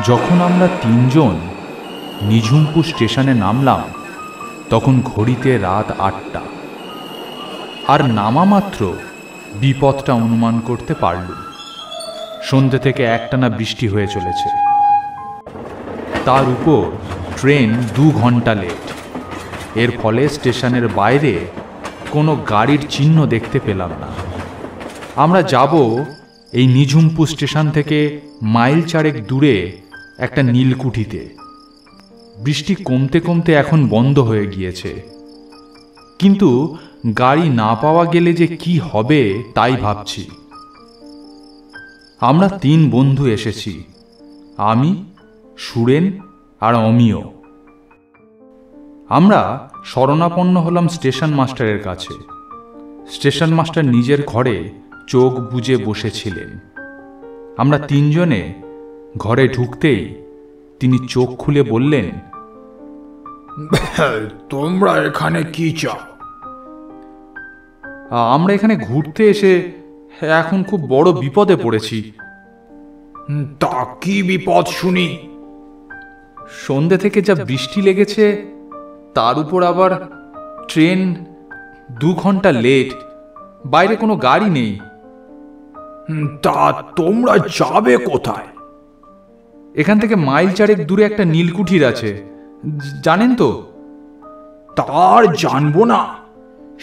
যখন আমরা তিনজন নিঝুমপুর স্টেশনে নামলাম তখন ঘড়িতে রাত ৮টা। আর নামা মাত্র বিপদটা অনুমান করতে পারলুম। সন্ধ্যে থেকে একটানা বৃষ্টি হয়ে চলেছে, তার উপর ট্রেন ২ ঘন্টা লেট। এর ফলে স্টেশনের বাইরে কোনো গাড়ির চিহ্ন দেখতে পেলাম না। আমরা যাব এই নিঝুমপুর স্টেশন থেকে মাইল ৪ দূরে একটা নীলকুঠিতে। বৃষ্টি কমতে কমতে এখন বন্ধ হয়ে গিয়েছে, কিন্তু গাড়ি না পাওয়া গেলে যে কি হবে তাই ভাবছি। আমরা ৩ বন্ধু এসেছি, আমি, সুরেন আর অমিয়। আমরা শরণাপন্ন হলাম স্টেশন মাস্টারের কাছে। স্টেশন মাস্টার নিজের ঘরে চোখ বুজে বসেছিলেন। আমরা ৩ জনে ঘরে ঢুকতেই তিনি চোখ খুলে বললেন, তোমরা এখানে কি চাও? আমরা এখানে ঘুরতে এসে এখন খুব বড় বিপদে পড়েছি। তা কি বিপদ শুনি? সন্ধ্যে থেকে যা বৃষ্টি লেগেছে, তার উপর আবার ট্রেন ২ ঘন্টা লেট, বাইরে কোনো গাড়ি নেই। তা তোমরা যাবে কোথায়? এখান থেকে মাইল ৪ দূরে একটা নীলকুঠির আছে, জানেন তো? তার জানবো না?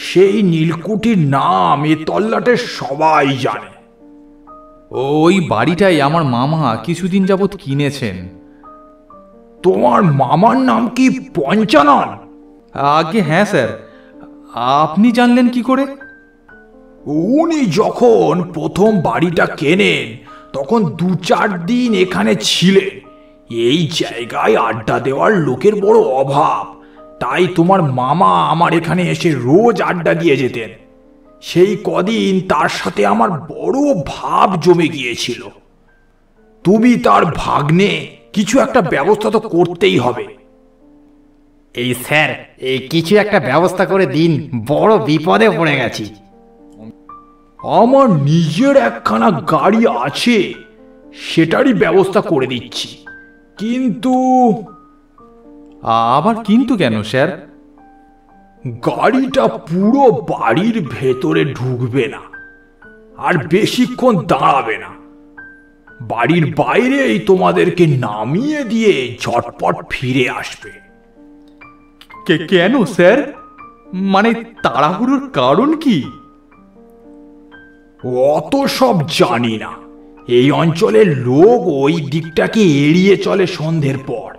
সেই নীলকুঠির নাম এ তল্লাটে সবাই জানে। ওই বাড়িটাই আমার মামা কিছুদিন যাবৎ কিনেছেন। তোমার মামার নাম কি পঞ্চানন? আগে হ্যাঁ স্যার। আপনি জানলেন কি করে? উনি যখন প্রথম বাড়িটা কেনেন তখন ২-৪ দিন এখানে ছিলেন। এই জায়গায় আড্ডা দেওয়ার লোকের বড় অভাব, তাই তোমার মামা আমার এখানে এসে রোজ আড্ডা দিয়ে যেতেন। সেই কদিন তার সাথে আমার বড় ভাব জমে গিয়েছিল। তুমি তার ভাগ্নে, কিছু একটা ব্যবস্থা তো করতেই হবে। এই স্যার, এই কিছু একটা ব্যবস্থা করে দিন, বড় বিপদে পড়ে গেছি। আমার নিজের একখানা গাড়ি আছে, সেটারই ব্যবস্থা করে দিচ্ছি। কিন্তু আবার কিন্তু কেন স্যার? গাড়িটা পুরো বাড়ির ভেতরে ঢুকবে না, আর বেশিক্ষণ দাঁড়াবে না। বাড়ির বাইরেই তোমাদেরকে নামিয়ে দিয়ে ঝটপট ফিরে আসবে। কেন স্যার? মানে তাড়াহুড়োর কারণ কি? অত সব জানি না। এই অঞ্চলের লোক ওই দিকটাকে এড়িয়ে চলে সন্ধ্যের পর।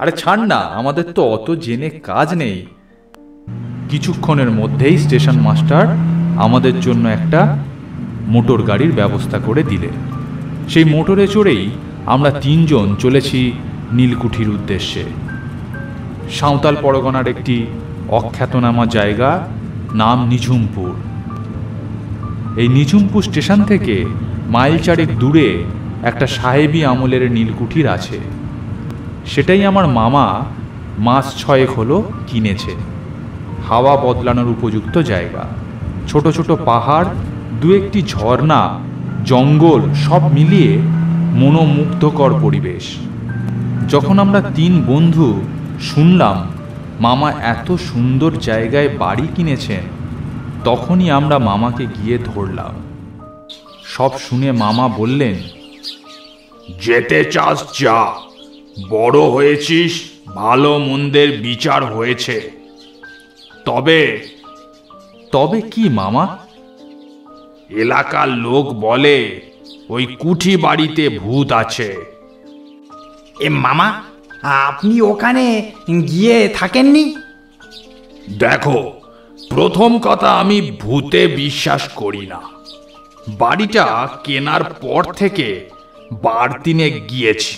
আরে ছাড় না, আমাদের তো অত জেনে কাজ নেই। কিছুক্ষণের মধ্যেই স্টেশন মাস্টার আমাদের জন্য একটা মোটর গাড়ির ব্যবস্থা করে দিলেন। সেই মোটরে চড়েই আমরা ৩ জন চলেছি নীলকুঠির উদ্দেশ্যে। সাঁওতাল পরগনার একটি অখ্যাতনামা জায়গা, নাম নিঝুমপুর। এই নিঝুমপুর স্টেশন থেকে মাইল ৪ দূরে একটা সাহেবী আমলের নীলকুঠির আছে। সেটাই আমার মামা মাস ৬ হলো কিনেছে। হাওয়া বদলানোর উপযুক্ত জায়গা, ছোট ছোট পাহাড়, ২-১টি ঝর্ণা, জঙ্গল, সব মিলিয়ে মনোমুগ্ধকর পরিবেশ। যখন আমরা ৩ বন্ধু শুনলাম মামা এত সুন্দর জায়গায় বাড়ি কিনেছেন, তখনই আমরা মামাকে গিয়ে ধরলাম। সব শুনে মামা বললেন, যেতে চাস যা, বড় হয়েছিস, ভালো মন্দের বিচার হয়েছে। তবে তবে কি মামা? এলাকার লোক বলে ওই কুঠি বাড়িতে ভূত আছে। এ মামা, আপনি ওখানে গিয়ে থাকেননি? দেখো, প্রথম কথা, আমি ভূতে বিশ্বাস করি না। বাড়িটা কেনার পর থেকে ১২ দিনে গিয়েছি।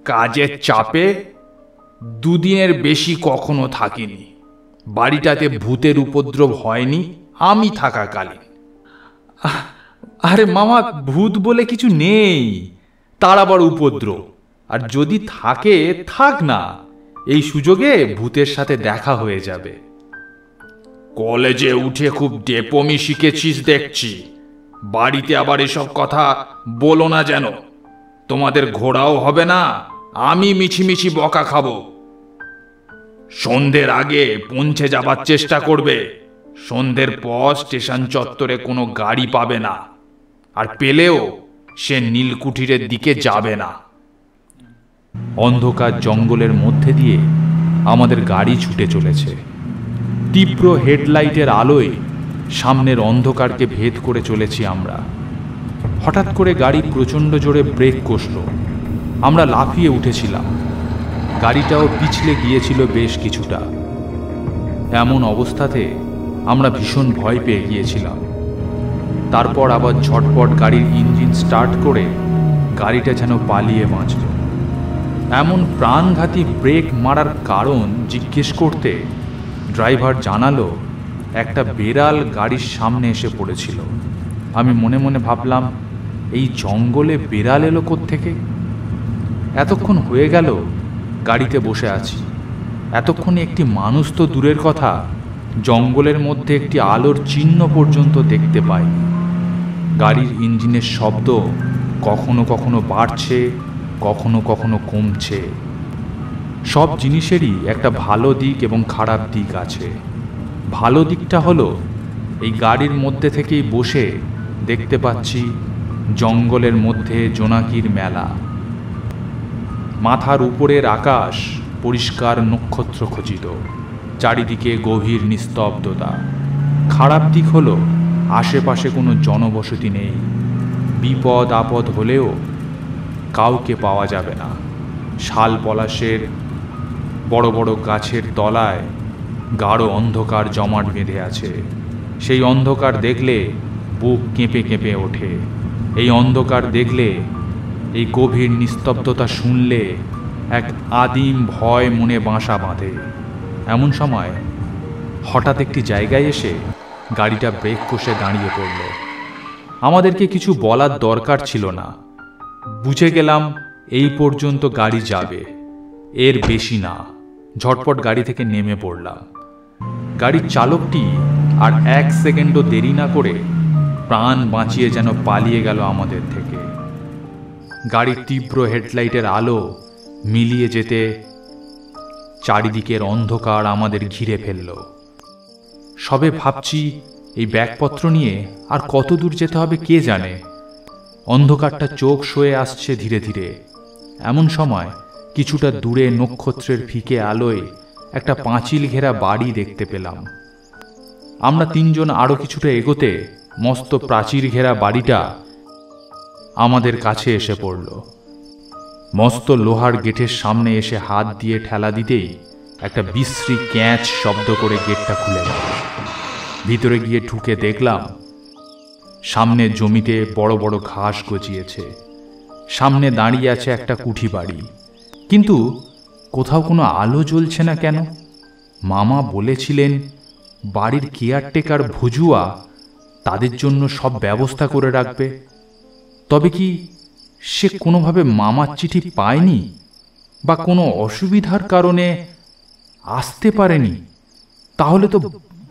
কাজের চাপে ২ দিনের বেশি কখনো থাকিনি। বাড়িটাতে ভূতের উপদ্রব হয়নি আমি থাকাকালীন। আরে মামা, ভূত বলে কিছু নেই, তার আবার উপদ্রব। আর যদি থাকে, থাক না, এই সুযোগে ভূতের সাথে দেখা হয়ে যাবে। কলেজে উঠে খুব ডেপমি শিখেছিস দেখছি। বাড়িতে আবার এসব কথা বলো না যেন। তোমাদের ঘোরাও হবে না, আমি মিছিমিছি বকা খাবো। সন্ধ্যের আগে পৌঁছে যাবার চেষ্টা করবে। সন্ধ্যের পর স্টেশন চত্বরে কোনো গাড়ি পাবে না, আর পেলেও সে নীলকুঠিরের দিকে যাবে না। অন্ধকার জঙ্গলের মধ্যে দিয়ে আমাদের গাড়ি ছুটে চলেছে। তীব্র হেডলাইটের আলোয় সামনের অন্ধকারকে ভেদ করে চলেছি আমরা। হঠাৎ করে গাড়ি প্রচণ্ড জোরে ব্রেক কষল। আমরা লাফিয়ে উঠেছিলাম। গাড়িটাও পিছলে গিয়েছিল বেশ কিছুটা। এমন অবস্থাতে আমরা ভীষণ ভয় পেয়ে গিয়েছিলাম। তারপর আবার ঝটপট গাড়ির ইঞ্জিন স্টার্ট করে গাড়িটা যেন পালিয়ে বাঁচল। এমন প্রাণঘাতী ব্রেক মারার কারণ জিজ্ঞেস করতে ড্রাইভার জানালো, একটা বেড়াল গাড়ির সামনে এসে পড়েছিল। আমি মনে মনে ভাবলাম, এই জঙ্গলে বেড়াল এলো কোত্থেকে? এতক্ষণ হয়ে গেল গাড়িতে বসে আছি, এতক্ষণে একটি মানুষ তো দূরের কথা, জঙ্গলের মধ্যে একটি আলোর চিহ্ন পর্যন্ত দেখতে পাই। গাড়ির ইঞ্জিনের শব্দ কখনো কখনো বাড়ছে, কখনো কখনো কমছে। সব জিনিসেরই একটা ভালো দিক এবং খারাপ দিক আছে। ভালো দিকটা হলো, এই গাড়ির মধ্যে থেকেই বসে দেখতে পাচ্ছি জঙ্গলের মধ্যে জোনাকির মেলা। মাথার উপরের আকাশ পরিষ্কার নক্ষত্র খচিত, চারিদিকে গভীর নিস্তব্ধতা। খারাপ দিক হলো, আশেপাশে কোনো জনবসতি নেই। বিপদ আপদ হলেও কাউকে পাওয়া যাবে না। শাল পলাশের বড় বড় গাছের তলায় গাঢ় অন্ধকার জমাট বেঁধে আছে। সেই অন্ধকার দেখলে বুক কেঁপে কেঁপে ওঠে। এই অন্ধকার দেখলে, এই গভীর নিস্তব্ধতা শুনলে এক আদিম ভয় মনে বাসা বাঁধে। এমন সময় হঠাৎ একটি জায়গায় এসে গাড়িটা ব্রেক কষে দাঁড়িয়ে পড়ল। আমাদেরকে কিছু বলার দরকার ছিল না, বুঝে গেলাম এই পর্যন্ত গাড়ি যাবে, এর বেশি না। ঝটপট গাড়ি থেকে নেমে পড়লাম। গাড়ির চালকটি আর এক সেকেন্ডও দেরি না করে প্রাণ বাঁচিয়ে যেন পালিয়ে গেল আমাদের থেকে। গাড়ির তীব্র হেডলাইটের আলো মিলিয়ে যেতে চারিদিকের অন্ধকার আমাদের ঘিরে ফেলল। সবে ভাবছি, এই ব্যাগপত্র নিয়ে আর কত দূর যেতে হবে কে জানে। অন্ধকারটা চোখ সয়ে আসছে ধীরে ধীরে। এমন সময় কিছুটা দূরে নক্ষত্রের ফিকে আলোয় একটা পাঁচিল ঘেরা বাড়ি দেখতে পেলাম। আমরা তিনজন আরো কিছুটা এগোতে মস্ত প্রাচীর ঘেরা বাড়িটা আমাদের কাছে এসে পড়ল। মস্ত লোহার গেটের সামনে এসে হাত দিয়ে ঠেলা দিতেই একটা বিশ্রী ক্যাঁচ শব্দ করে গেটটা খুলে গেল। ভিতরে গিয়ে ঢুকে দেখলাম, সামনের জমিতে বড় বড় ঘাস গজিয়েছে। সামনে দাঁড়িয়ে আছে একটা কুঠি বাড়ি, কিন্তু কোথাও কোনো আলো জ্বলছে না কেন? মামা বলেছিলেন বাড়ির কেয়ারটেকার ভজুয়া তাদের জন্য সব ব্যবস্থা করে রাখবে। তবে কি সে কোনোভাবে মামার চিঠি পায়নি, বা কোনো অসুবিধার কারণে আসতে পারেনি? তাহলে তো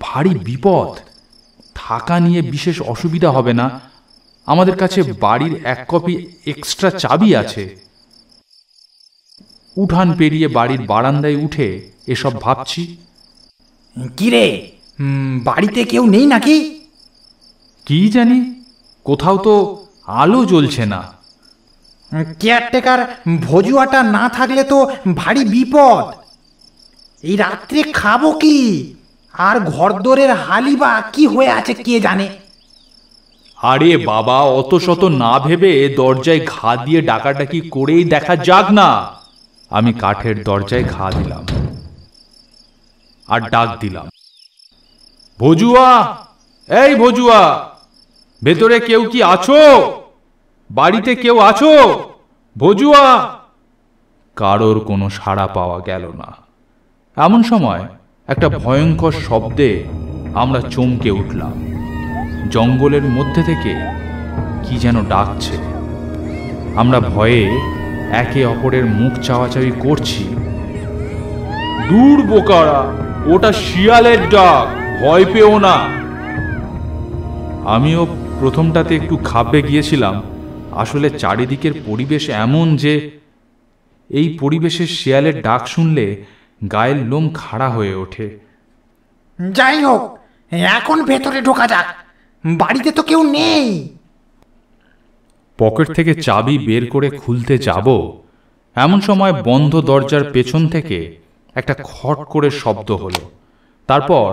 ভারী বিপদ। থাকা নিয়ে বিশেষ অসুবিধা হবে না, আমাদের কাছে বাড়ির এক কপি এক্সট্রা চাবি আছে। উঠান পেরিয়ে বাড়ির বারান্দায় উঠে এসব ভাবছি। কিরে, বাড়িতে কেউ নেই নাকি? কি জানি, কোথাও তো আলো জ্বলছে না। কেয়ারটেকার ভজুয়াটা না থাকলে তো ভারী বিপদ। এই রাত্রে খাবো কি? আর ঘরদোরের হালিবা কি হয়ে আছে কে জানে। আরে বাবা, অত শত না ভেবে দরজায় ঘা দিয়ে ডাকাডাকি করেই দেখা যাক না। আমি কাঠের দরজায় ঘা দিলাম আর ডাক দিলাম, ভজুয়া, এই ভজুয়া, ভেতরে কেউ কি আছো? বাড়িতে কেউ আছো? ভজুয়া। কারোর কোনো সাড়া পাওয়া গেল না। এমন সময় একটা ভয়ঙ্কর শব্দে আমরা চমকে উঠলাম। জঙ্গলের মধ্যে থেকে কি যেন ডাকছে। আমরা ভয়ে একে অপরের মুখ চাওয়াচাওয়ি করছি। দূর বোকারা, ওটা শিয়ালের ডাক, ভয় পেও না। আমিও প্রথমটাতে একটু ঘাবড়ে গিয়েছিলাম, আসলে চারিদিকের পরিবেশ এমন যে এই পরিবেশের শেয়ালের ডাক শুনলে গায়ের লোম খাড়া হয়ে ওঠে। যাই হোক, এখন ভেতরে ঢোকা যাক, বাড়িতে তো কেউ নেই। পকেট থেকে চাবি বের করে খুলতে যাব, এমন সময় বন্ধ দরজার পেছন থেকে একটা খট করে শব্দ হলো। তারপর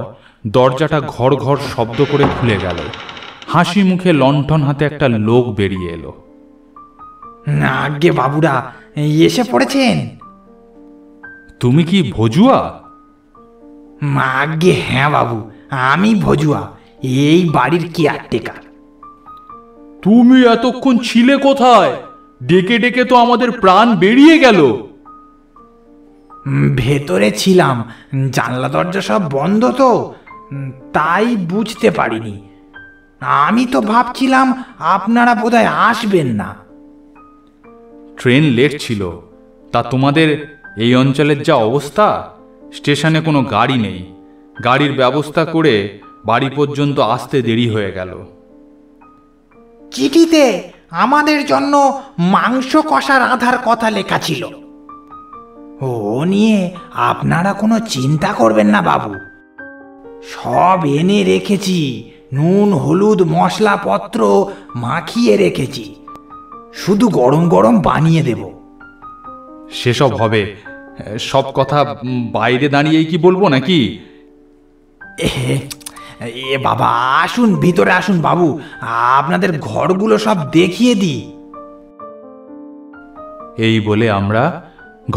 দরজাটা ঘর ঘর শব্দ করে খুলে গেল। হাসি মুখে লণ্ঠন হাতে একটা লোক বেরিয়ে এলো। আগে বাবুরা এসে পড়েছেন? তুমি কি ভজুয়া? আগে হ্যাঁ বাবু, আমি ভজুয়া, এই বাড়ির কেয়ারটেকার। তুমি এতক্ষণ ছিলে কোথায়? ডেকে ডেকে তো আমাদের প্রাণ বেরিয়ে গেল। ভেতরে ছিলাম, জানলা দরজা সব বন্ধ তো, তাই বুঝতে পারিনি। আমি তো ভাবছিলাম আপনারা বোধহয় আসবেন না। ট্রেন লেট ছিল। তা তোমাদের এই অঞ্চলের যা অবস্থা, স্টেশনে কোনো গাড়ি নেই। গাড়ির ব্যবস্থা করে বাড়ি পর্যন্ত আসতে দেরি হয়ে গেল। চিঠিতে আমাদের জন্য মাংস কষা রাঁধার কথা লেখা ছিল। ও নিয়ে আপনারা কোনো চিন্তা করবেন না বাবু, সব এনে রেখেছি। নুন হলুদ মশলাপত্র মাখিয়ে রেখেছি, শুধু গরম গরম বানিয়ে দেব। সেসব হবে। সব কথা বাইরে দাঁড়িয়েই কি বলবো নাকি? এ বাবা, আসুন ভিতরে আসুন বাবু, আপনাদের ঘরগুলো সব দেখিয়ে দিই। এই বলে আমরা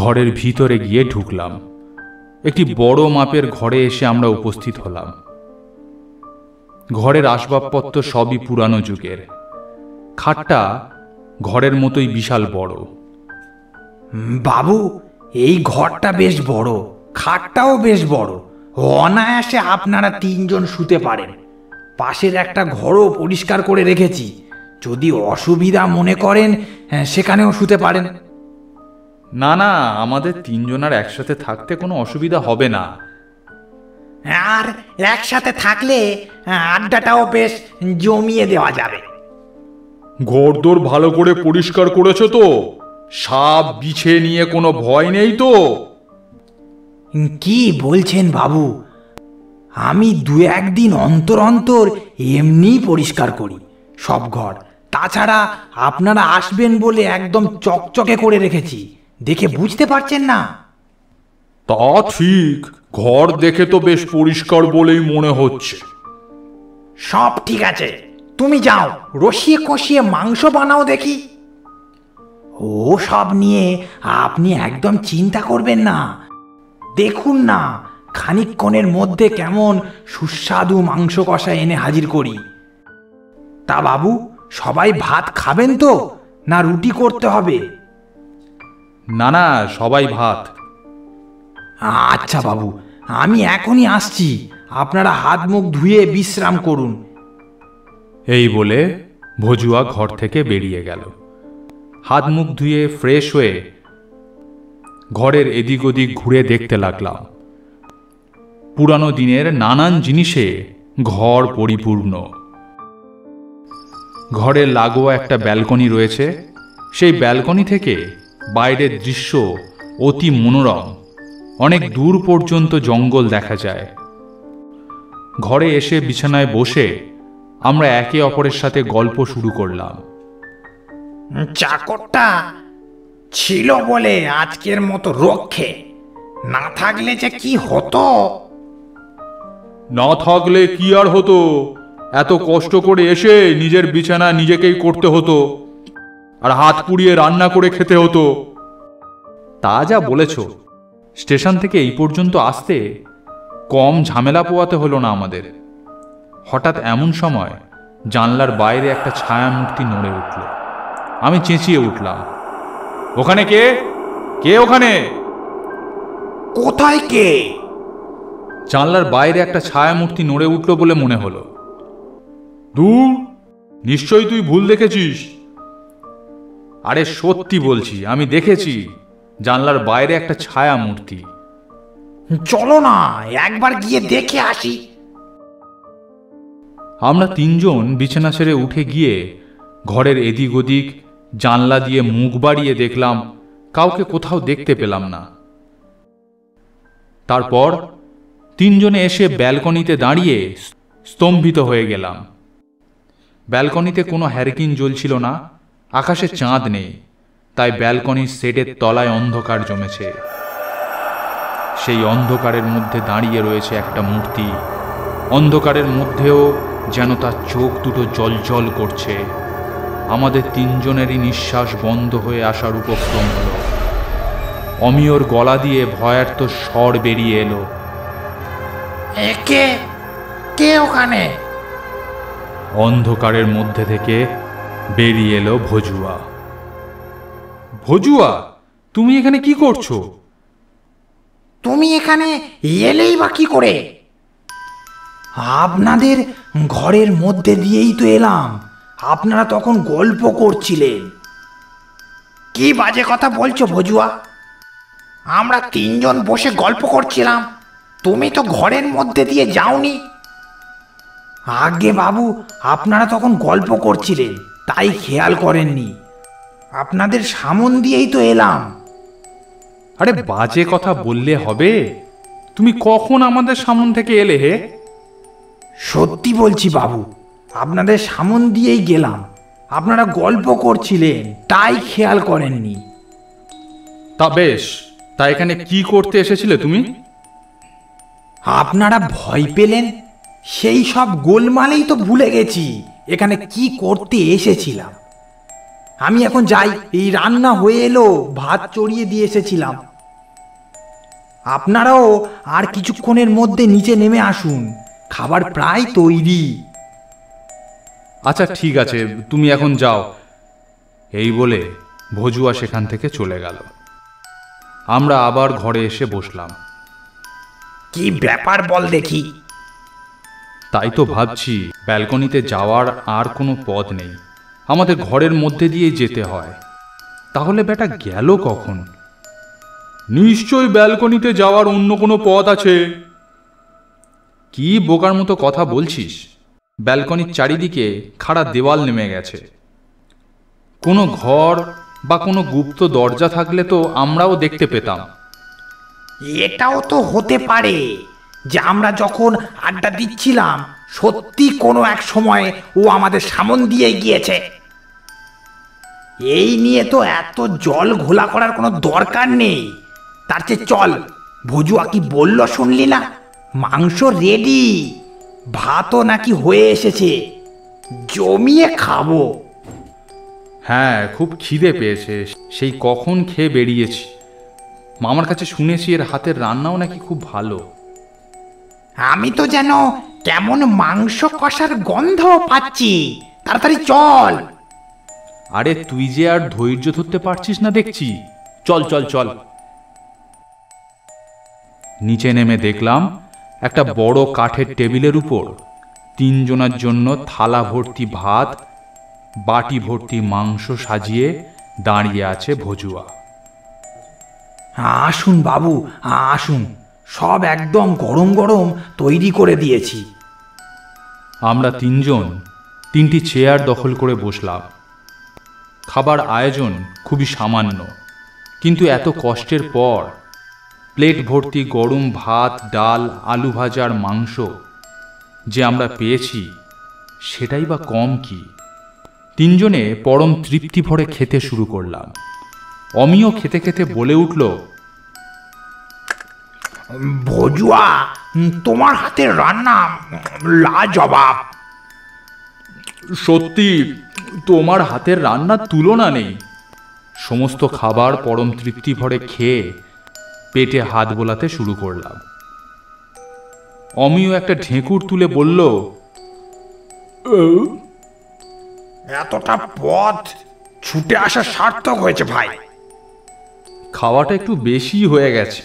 ঘরের ভিতরে গিয়ে ঢুকলাম। একটি বড় মাপের ঘরে এসে আমরা উপস্থিত হলাম। ঘরের আসবাবপত্র সবই পুরানো যুগের। খাটটা ঘরের মতোই বিশাল বড়। বাবু, এই ঘরটা বেশ বড়, খাটটাও বেশ বড়, অনায়াসে আপনারা 3 জন শুতে পারেন। পাশের একটা ঘরও পরিষ্কার করে রেখেছি, যদি অসুবিধা মনে করেন সেখানেও শুতে পারেন। না না, আমাদের 3 জনের একসাথে থাকতে কোনো অসুবিধা হবে না। আর একসাথে থাকলে আড্ডাটাও বেশ জমিয়ে দেওয়া যাবে। ঘরদোর ভালো করে পরিষ্কার করেছো তো? সাপ বিছে নিয়ে কোনো ভয় নেই তো? কি বলছেন বাবু, আমি 2-1 দিন অন্তর অন্তর এমনি পরিষ্কার করি সব ঘর। তাছাড়া আপনারা আসবেন বলে একদম চকচকে করে রেখেছি, দেখে বুঝতে পারছেন না? তা ঠিক, ঘর দেখে তো বেশ পরিষ্কার বলেই মনে হচ্ছে। সব ঠিক আছে, তুমি যাও রসিয়ে কষিয়ে মাংস বানাও দেখি। ও সব নিয়ে আপনি একদম চিন্তা করবেন না। দেখুন না, খানিকক্ষণের মধ্যে কেমন সুস্বাদু মাংস কষা এনে হাজির করি। তা বাবু, সবাই ভাত খাবেন তো, না রুটি করতে হবে? না না, সবাই ভাত। আচ্ছা বাবু, আমি এখনই আসছি, আপনারা হাত মুখ ধুয়ে বিশ্রাম করুন। এই বলে ভজুয়া ঘর থেকে বেরিয়ে গেল। হাত মুখ ধুয়ে ফ্রেশ হয়ে ঘরের এদিক ওদিক ঘুরে দেখতে লাগলাম। পুরানো দিনের নানান জিনিসে ঘর পরিপূর্ণ। ঘরের লাগোয়া একটা ব্যালকনি রয়েছে। সেই ব্যালকনি থেকে বাইরের দৃশ্য অতি মনোরম। অনেক দূর পর্যন্ত জঙ্গল দেখা যায়। ঘরে এসে বিছানায় বসে আমরা একে অপরের সাথে গল্প শুরু করলাম। চাকরটা ছিল বলে আজকের মতো রক্ষে, না থাকলে যে কি হতো। না থাকলে কি আর হতো? এত কষ্ট করে এসে নিজের বিছানা নিজেকেই করতে হতো, আর হাত পুড়িয়ে রান্না করে খেতে হতো। তা যা বলেছ, স্টেশন থেকে এই পর্যন্ত আসতে কম ঝামেলা পোয়াতে হলো না আমাদের। হঠাৎ এমন সময় জানলার বাইরে একটা ছায়ামূর্তি নড়ে উঠল। আমি চেঁচিয়ে উঠলাম, ওখানে কে? কে ওখানে? কোথায় কে? জানলার বাইরে একটা ছায়ামূর্তি নড়ে উঠল বলে মনে হলো। দূর, নিশ্চয়ই তুই ভুল দেখেছিস। আরে সত্যি বলছি, আমি দেখেছি জানলার বাইরে একটা ছায়ামূর্তি। চলো না একবার গিয়ে দেখে আসি। আমরা 3 জন বিছানা ছেড়ে উঠে গিয়ে ঘরের এদিক ওদিক জানলা দিয়ে মুখ বাড়িয়ে দেখলাম কাউকে কোথাও দেখতে পেলাম না। তারপর তিনজনে এসে ব্যালকনিতে দাঁড়িয়ে স্তম্ভিত হয়ে গেলাম। ব্যালকনিতে কোনো হ্যারিকেন জ্বলছিল না, আকাশে চাঁদ নেই, তাই ব্যালকনির সেটের তলায় অন্ধকার জমেছে। সেই অন্ধকারের মধ্যে দাঁড়িয়ে রয়েছে একটা মূর্তি। অন্ধকারের মধ্যেও যেন তার চোখ দুটো জ্বলজ্বল করছে। আমাদের তিনজনেরই নিঃশ্বাস বন্ধ হয়ে আসার উপক্রম হলো। অমিয়র গলা দিয়ে ভয়ার্ত স্বর বেরিয়ে এলো, কে কে ওখানে? অন্ধকারের মধ্যে থেকে বেরিয়ে এলো ভজুয়া। ভজুয়া, তুমি এখানে কি করছো? তুমি এখানে এলেই বা কি করে? আপনাদের ঘরের মধ্যে দিয়েই তো এলাম। আপনারা তখন গল্প করছিলেন। কি বাজে কথা বলছো ভজুয়া? আমরা তিনজন বসে গল্প করছিলাম, তুমি তো ঘরের মধ্যে দিয়ে যাওনি। আগে বাবু, আপনারা তখন গল্প করছিলেন, তাই খেয়াল করেননি। আপনাদের সামন দিয়েই তো এলাম। আরে বাজে কথা বললে হবে? তুমি কখন আমাদের সামন থেকে এলে হে? সত্যি বলছি বাবু, আপনাদের সামন দিয়েই গেলাম। আপনারা গল্প করছিলেন, তাই খেয়াল করেননি। তা বেশ, তা এখানে কি করতে এসেছিলে তুমি? আপনারা ভয় পেলেন, সেই সব গোলমালেই তো ভুলে গেছি এখানে কি করতে এসেছিলাম। আমি এখন যাই, এই রান্না হয়ে এলো, ভাত চড়িয়ে দিয়ে এসেছিলাম। আপনারাও আর কিছুক্ষণের মধ্যে নিচে নেমে আসুন, খাবার প্রায় তৈরি। আচ্ছা ঠিক আছে, তুমি এখন যাও। এই বলে ভজুয়া সেখান থেকে চলে গেল। আমরা আবার ঘরে এসে বসলাম। কি ব্যাপার বল দেখি? তাই তো ভাবছি, ব্যালকনিতে যাওয়ার আর কোনো পথ নেই, আমাদের ঘরের মধ্যে দিয়ে যেতে হয়। তাহলে বেটা গেল কখন? নিশ্চয়ই ব্যালকনিতে যাওয়ার অন্য কোনো পথ আছে। কি বোকার মতো কথা বলছিস? ব্যালকনির চারিদিকে খাড়া দেওয়াল নেমে গেছে। কোনো ঘর বা কোনো গুপ্ত দরজা থাকলে তো আমরাও দেখতে পেতাম। এটাও তো হতে পারে যে আমরা যখন আড্ডা দিচ্ছিলাম, সত্যি কোনো এক সময় ও আমাদের সামন দিয়ে গিয়েছে। এই নিয়ে তো এত জল ঘোলা করার কোনো দরকার নেই। তার চেয়ে চল, ভজুয়া কি বলল শুনলি না? মাংস রেডি, ভাতও নাকি হয়ে এসেছে, জমিয়ে খাবো। হ্যাঁ, খুব খিদে পেয়েছে, সেই কখন খেয়ে বেরিয়েছি। মামার কাছে শুনেছি এর হাতের রান্নাও নাকি খুব ভালো। আমি তো যেন কেমন মাংস কষার গন্ধ পাচ্ছি। তাড়াতাড়ি চল। আরে তুই যে আর ধৈর্য ধরতে পারছিস না দেখছি, চল চল চল। নিচে নেমে দেখলাম একটা বড় কাঠের টেবিলের উপর তিনজনের জন্য থালা ভর্তি ভাত, বাটি ভর্তি মাংস সাজিয়ে দাঁড়িয়ে আছে ভজুয়া। আসুন বাবু, আসুন, সব একদম গরম গরম তৈরি করে দিয়েছি। আমরা তিনজন তিনটি চেয়ার দখল করে বসলাম। খাবার আয়োজন খুবই সামান্য, কিন্তু এত কষ্টের পর প্লেট ভর্তি গরম ভাত, ডাল, আলু ভাজা আর মাংস যে আমরা পেয়েছি, সেটাই বা কম কি। তিনজনে পরম তৃপ্তি ভরে খেতে শুরু করলাম। অমিও খেতে খেতে বলে উঠল, ভজুয়া, তোমার হাতের রান্না লাজবাব। সত্যি তোমার হাতের রান্নার তুলনা নেই। সমস্ত খাবার পরম তৃপ্তি ভরে খেয়ে পেটে হাত বোলাতে শুরু করলাম। অমিও একটা ঢেঁকুর তুলে বলল, এতটা পথ ছুটে আসা সার্থক হয়েছে ভাই। খাওয়াটা একটু বেশি হয়ে গেছে।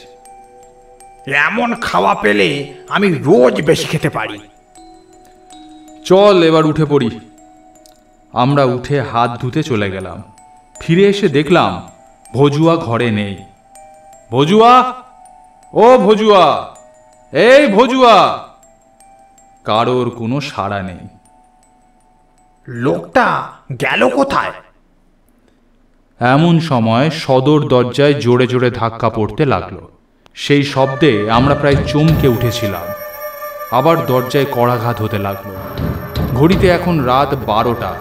এমন খাওয়া পেলে আমি রোজ বেশি খেতে পারি। চল এবার উঠে পড়ি। আমরা উঠে হাত ধুতে চলে গেলাম। ফিরে এসে দেখলাম ভজুয়া ঘরে নেই। ভজুয়া, ও ভজুয়া, এই ভজুয়া! কারোর কোনো সাড়া নেই। লোকটা গেল কোথায়? এমন সময় সদর দরজায় জোরে জোরে ধাক্কা পড়তে লাগলো। সেই শব্দে আমরা প্রায় চমকে উঠেছিলাম। আবার দরজায় কড়াঘাত হতে লাগলো। ঘড়িতে এখন রাত 12টা।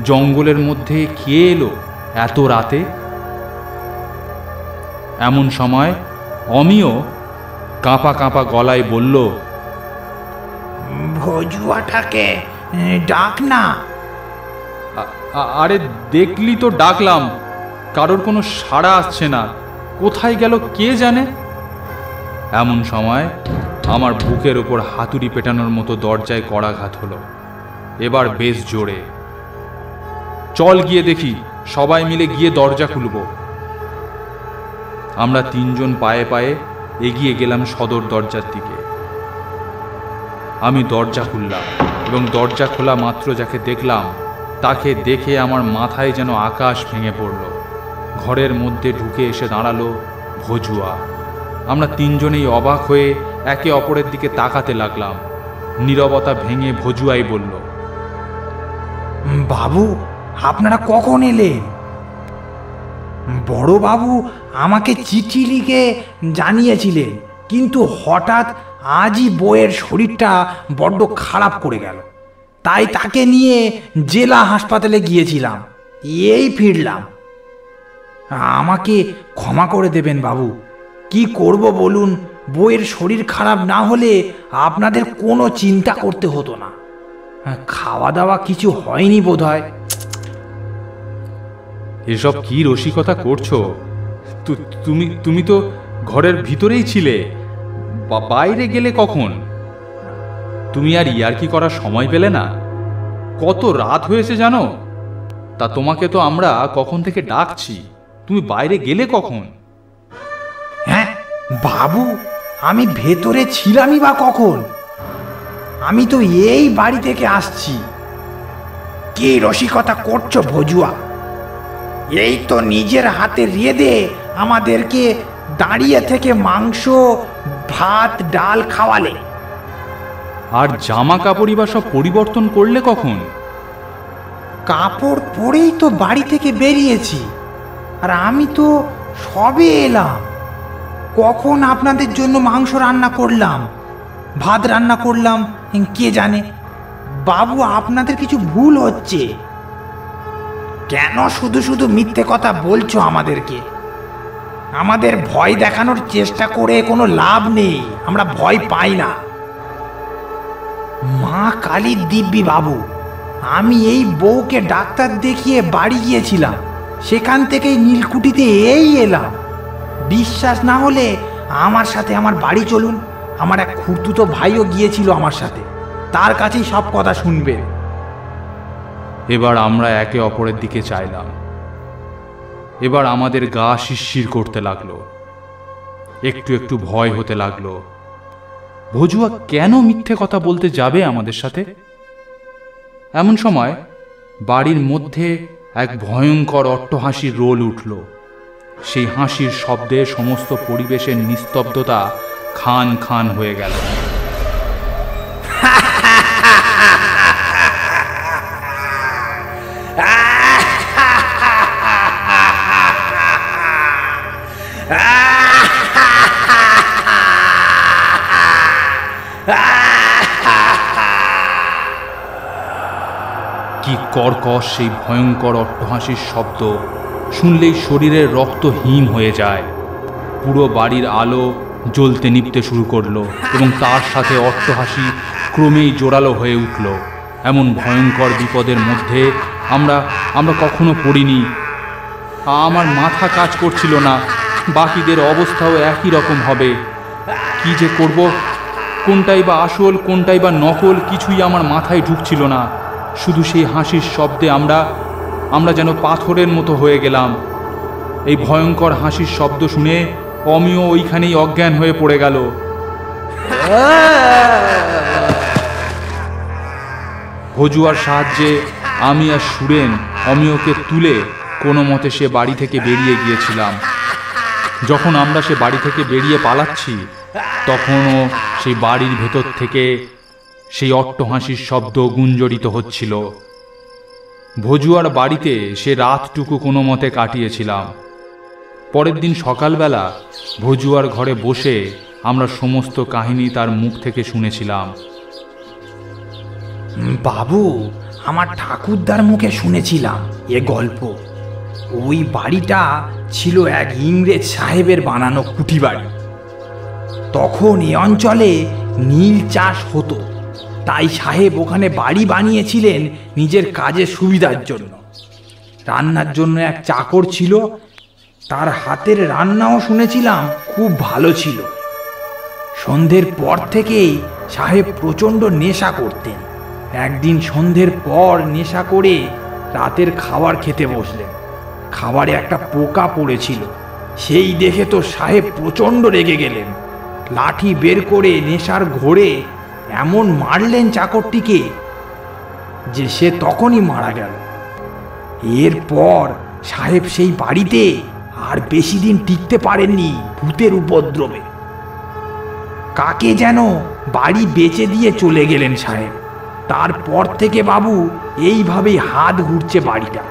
জঙ্গলের মধ্যে কে এলো এত রাতে? এমন সময় অমিয় কাঁপা কাঁপা গলায় বলল, ভজুয়াটাকে ডাক না। আরে দেখলি তো ডাকলাম, কারোর কোনো সাড়া আসছে না। কোথায় গেল কে জানে? এমন সময় আমার বুকের ওপর হাতুড়ি পেটানোর মতো দরজায় কড়াঘাত হলো, এবার বেশ জোরে। চল গিয়ে দেখি, সবাই মিলে গিয়ে দরজা খুলব। আমরা 3 জন পায়ে পায়ে এগিয়ে গেলাম সদর দরজার দিকে। আমি দরজা খুললাম এবং দরজা খোলা মাত্র যাকে দেখলাম তাকে দেখে আমার মাথায় যেন আকাশ ভেঙে পড়ল। ঘরের মধ্যে ঢুকে এসে দাঁড়ালো ভজুয়া। আমরা 3 জনেই অবাক হয়ে একে অপরের দিকে তাকাতে লাগলাম। নীরবতা ভেঙে ভজুয়াই বলল, বাবু, আপনারা কখন এলেন? বড় বাবু আমাকে চিঠি লিখে জানিয়েছিলেন, কিন্তু হঠাৎ আজই বউয়ের শরীরটা বড্ড খারাপ করে গেল, তাই তাকে নিয়ে জেলা হাসপাতালে গিয়েছিলাম, এই ফিরলাম। আমাকে ক্ষমা করে দেবেন বাবু। কি করব বলুন, বউয়ের শরীর খারাপ না হলে আপনাদের কোনো চিন্তা করতে হতো না। খাওয়া দাওয়া কিছু হয়নি বোধহয়। এসব কি রসিকতা করছো? তুমি তো ঘরের ভিতরেই ছিলে, বাইরে গেলে কখন? তুমি আর ইয়ার্কি করার সময় পেলে না? কত রাত হয়েছে জানো? তা তোমাকে তো আমরা কখন থেকে ডাকছি, তুমি বাইরে গেলে কখন? হ্যাঁ বাবু, আমি ভেতরে ছিলামই বা কখন? আমি তো এই বাড়ি থেকে আসছি। কি রসিকতা করছো ভজুয়া? এই তো নিজের হাতে রেঁধে আমাদেরকে দাঁড়িয়ে থেকে মাংস ভাত ডাল খাওয়ালে। আর জামা কাপড়ই বা সব পরিবর্তন করলে কখন? কাপড় পরেই তো বাড়ি থেকে বেরিয়েছি, আর আমি তো সবে এলাম। কখন আপনাদের জন্য মাংস রান্না করলাম, ভাত রান্না করলাম কে জানে। বাবু, আপনাদের কিছু ভুল হচ্ছে। কেন শুধু শুধু মিথ্যে কথা বলছো আমাদেরকে? আমাদের ভয় দেখানোর চেষ্টা করে কোনো লাভ নেই, আমরা ভয় পাই না। মা কালীর দিব্যি বাবু, আমি এই বউকে ডাক্তার দেখিয়ে বাড়ি গিয়েছিলাম, সেখান থেকেই নীলকুঠিতে এই এলাম। বিশ্বাস না হলে আমার সাথে আমার বাড়ি চলুন। আমার এক খুড়তুতো ভাইও গিয়েছিল আমার সাথে, তার কাছেই সব কথা শুনবেন। এবার আমরা একে অপরের দিকে চাইলাম। এবার আমাদের গা শিরশির করতে লাগলো, একটু একটু ভয় হতে লাগলো। ভজুয়া কেন মিথ্যে কথা বলতে যাবে আমাদের সাথে? এমন সময় বাড়ির মধ্যে এক ভয়ঙ্কর অট্টহাসির রোল উঠল। সেই হাসির শব্দে সমস্ত পরিবেশের নিস্তব্ধতা খান খান হয়ে গেল। কি কর্কশ সেই ভয়ঙ্কর অট্টহাসির শব্দ! শুনলেই শরীরের রক্ত হিম হয়ে যায়। পুরো বাড়ির আলো জ্বলতে নিভতে শুরু করলো এবং তার সাথে অট্টহাসি ক্রমেই জোরালো হয়ে উঠল। এমন ভয়ঙ্কর বিপদের মধ্যে আমরা কখনো পড়িনি। আমার মাথা কাজ করছিল না, বাকিদের অবস্থাও একই রকম হবে। কি যে করব, কোনটাই বা আসল কোনটাই বা নকল কিছুই আমার মাথায় ঢুকছিল না। শুধু সেই হাসির শব্দে আমরা যেন পাথরের মতো হয়ে গেলাম। এই ভয়ঙ্কর হাসির শব্দ শুনে অমিয় ওইখানেই অজ্ঞান হয়ে পড়ে গেল। ভজুয়ার সাহায্যে আমি আর সুরেন অমিয়কে তুলে কোনো মতে সে বাড়ি থেকে বেরিয়ে গিয়েছিলাম। যখন আমরা সে বাড়ি থেকে বেরিয়ে পালাচ্ছি, তখনও সেই বাড়ির ভেতর থেকে সেই অট্টহাসির শব্দ গুঞ্জরিত হচ্ছিল। ভজুয়ার বাড়িতে সে রাতটুকু কোনো মতে কাটিয়েছিলাম। পরের দিন সকালবেলা ভজুয়ার ঘরে বসে আমরা সমস্ত কাহিনী তার মুখ থেকে শুনেছিলাম। বাবু, আমার ঠাকুরদার মুখে শুনেছিলাম এ গল্প। ওই বাড়িটা ছিল এক ইংরেজ সাহেবের বানানো কুটি বাড়ি। তখন এ অঞ্চলে নীল চাষ হতো, তাই সাহেব ওখানে বাড়ি বানিয়েছিলেন নিজের কাজের সুবিধার জন্য। রান্নার জন্য এক চাকর ছিল, তার হাতের রান্নাও শুনেছিলাম খুব ভালো ছিল। সন্ধ্যের পর থেকেই সাহেব প্রচণ্ড নেশা করতেন। একদিন সন্ধ্যের পর নেশা করে রাতের খাবার খেতে বসলেন। খাবারে একটা পোকা পড়েছিল, সেই দেখে তো সাহেব প্রচণ্ড রেগে গেলেন। লাঠি বের করে নেশার ঘোরে এমন মারলেন চাকরটিকে যে সে তখনই মারা গেল। এরপর সাহেব সেই বাড়িতে আর বেশি দিন টিকতে পারেননি ভূতের উপদ্রবে। কাকে যেন বাড়ি বেচে দিয়ে চলে গেলেন সাহেব। তারপর থেকে বাবু এইভাবেই হাত ঘুরছে বাড়িটা।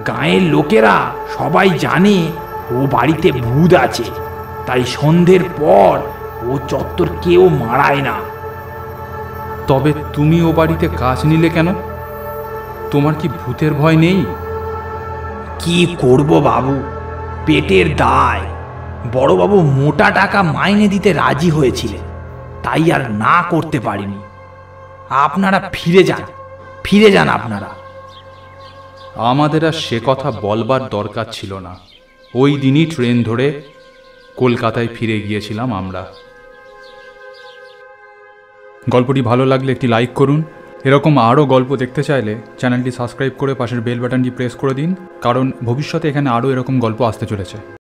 গাঁয়ের লোকেরা সবাই জানে ও বাড়িতে ভূত আছে, তাই সন্ধ্যের পর ও চত্বর কেউ মারায় না। তবে তুমি ও বাড়িতে কাজ নিলে কেন? তোমার কি ভূতের ভয় নেই? কি করব বাবু, পেটের দায়। বড়বাবু মোটা টাকা মাইনে দিতে রাজি হয়েছিলেন, তাই আর না করতে পারিনি। আপনারা ফিরে যান আপনারা। আমাদের আর সে কথা বলবার দরকার ছিল না। ওই দিনই ট্রেন ধরে কলকাতায় ফিরে গিয়েছিলাম আমরা। গল্পটি ভালো লাগলে একটি লাইক করুন। এরকম আরও গল্প দেখতে চাইলে চ্যানেলটি সাবস্ক্রাইব করে পাশের বেল বাটনটি প্রেস করে দিন, কারণ ভবিষ্যতে এখানে আরও এরকম গল্প আসতে চলেছে।